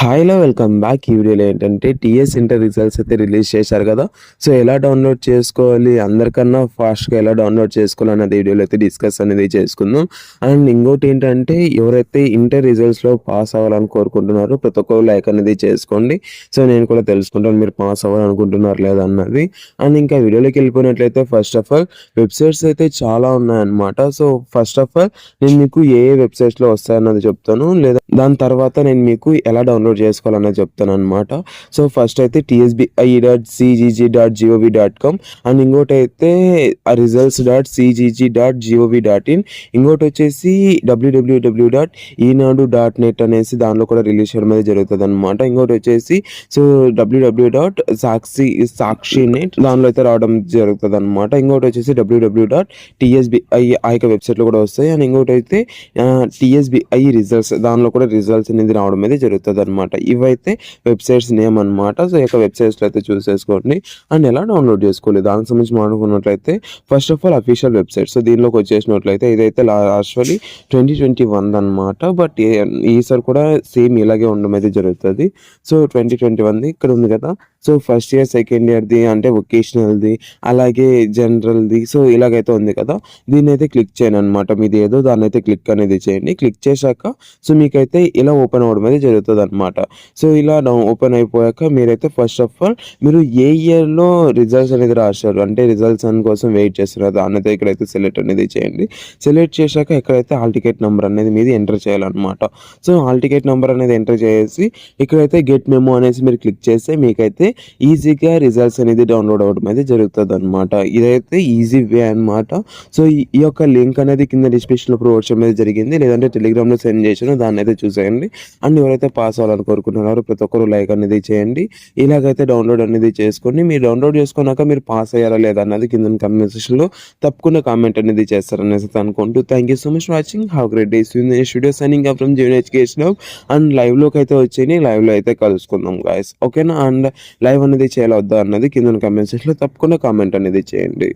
హాయ్‌లో welcome back. ఈ వీడియోలో ఏంటంటే టీఎస్ ఇంటర్ రిజల్ట్స్ అయితే రిలీజ్ చేశారు కదా! సో, ఎలా డౌన్‌లోడ్ చేసుకోవాలి, అందరికన్నా ఫాస్ట్‌గా ఎలా డౌన్‌లోడ్ చేసుకోవాలన్నది వీడియోలో అయితే డిస్కస్ అనేది చేసుకుందాం. అండ్ ఇంకోటేంటంటే ఎవరైతే ఇంటర్ రిజల్ట్స్‌లో పాస్ అవ్వాలని కోరుకుంటున్నారో ప్రతి ఒక్కరు లైక్ అనేది చేసుకోండి. సో, నేను కూడా తెలుసుకుంటాను మీరు పాస్ అవ్వాలనుకుంటున్నారా లేదా అన్నది. అండ్ ఇంకా వీడియోలోకి వెళ్ళిపోయినట్లయితే ఫస్ట్ ఆఫ్ ఆల్ వెబ్‌సైట్స్ అయితే చాలా ఉన్నాయన్నమాట. సో, ఫస్ట్ ఆఫ్ ఆల్ నేను మీకు ఏ వెబ్‌సైట్స్‌లో వస్తాయన్నది చెప్తాను. లేదా దాని తర్వాత నేను మీకు ఎలా డౌన్‌లోడ్ చేసుకోవాలనేది చెప్తానన్నమాట. సో, ఫస్ట్ అయితే tsbi.cgg.gov.com అండ్ ఇంకోటైతే results.cgg.gov.in ఇంకోటొచ్చేసి www.enadu.net అనేసి దాంట్లో కూడా రిలీజ్ చేయడం అనేది జరుగుతదన్నమాట. ఇంకోటొచ్చేసి సో, www.సాక్షినెట్ దానిలో అయితే రావడం జరుగుతదన్నమాట. ఇంకోటొచ్చేసి www.tsbi ఆ యొక్క వెబ్‌సైట్‌లో కూడా వస్తాయి. అండ్ ఇంకోటైతే టీఎస్‌బిఐ రిజల్ట్స్ దానిలో కూడా రిజల్ట్స్ అనేది రావడం అయితే జరుగుతదన్నమాట. ఇవైతే వెబ్‌సైట్స్ నేమ్ అన్నమాట. సో, ఈ యొక్క వెబ్‌సైట్స్‌లో అయితే చూసేసుకోండి. అండ్ ఎలా డౌన్‌లోడ్ చేసుకోవాలి దానికి సంబంధించి మాట్లాడుకున్నట్లయితే first of all official website. So, దీనిలోకి వచ్చేసినట్లయితే ఇదైతే యాక్చువల్లీ 2021 అన్నమాట. బట్ ఈసారి కూడా సేమ్ ఇలాగే ఉండడం అయితే జరుగుతది. సో, 2021ది ఇక్కడ ఉంది కదా! సో, ఫస్ట్ ఇయర్, సెకండ్ ఇయర్‌ది అంటే వొకేషనల్‌ది అలాగే జనరల్‌ది సో, ఇలాగైతే ఉంది కదా! దీన్నైతే క్లిక్ చేయనన్నమాట. మీది ఏదో దాన్నైతే క్లిక్ అనేది చేయండి. క్లిక్ చేశాక సో, మీకైతే ఇలా ఓపెన్ అవ్వడం అయితే జరుగుతదన్నమాట. సో, ఇలా ఓపెన్ అయిపోయాక మీరైతే ఫస్ట్ ఆఫ్ ఆల్ మీరు ఏ ఇయర్‌లో రిజల్ట్స్ అనేది రాశారు అంటే రిజల్ట్స్ కోసం వెయిట్ చేస్తున్నారు దాన్నైతే ఇక్కడైతే సెలెక్ట్ అనేది చేయండి. సెలెక్ట్ చేశాక ఇక్కడైతే హాల్ టికెట్ నంబర్ అనేది మీది ఎంటర్ చేయాలన్నమాట. సో, హాల్ టికెట్ నంబర్ అనేది ఎంటర్ చేసి ఇక్కడైతే గెట్ మెమో అనేసి మీరు క్లిక్ చేస్తే మీకైతే ఈజీగా రిజల్ట్స్ అనేది డౌన్‌లోడ్ అవ్వడం అయితే జరుగుతదన్నమాట. ఇదైతే ఈజీ వే అన్నమాట. సో, ఈ యొక్క లింక్ అనేది కింద డిస్క్రిప్షన్‌లో ప్రొవైడ్ చేయడం అనేది జరిగింది. లేదంటే టెలిగ్రామ్‌లో సెండ్ చేశాను దాన్నైతే చూసేయండి. అండ్ ఎవరైతే పాస్ అవ్వాలని కోరుకుంటున్నారో ప్రతి ఒక్కరు లైక్ అనేది చేయండి. ఇలాగైతే డౌన్‌లోడ్ అనేది చేసుకోండి. మీరు డౌన్‌లోడ్ చేసుకున్నాక మీరు పాస్ అయ్యారా లేదా అన్నది కింద కామెంట్ సెక్షన్‌లో తప్పకుండా కామెంట్ అనేది చేస్తారనేసి అనుకుంటూ thank you so much for watching. Have great day. See you in the next video signing off from Zen Education Hub. And లైవ్‌లోకి అయితే వచ్చేయండి. లైవ్‌లో అయితే కలుసుకుందాం గైస్. ఓకేనా? అండ్ లైవ్ అనేది చేయాలా వద్దా అన్నది కింద కామెంట్ సెక్షన్‌లో తప్పకుండా కామెంట్ అనేది చేయండి.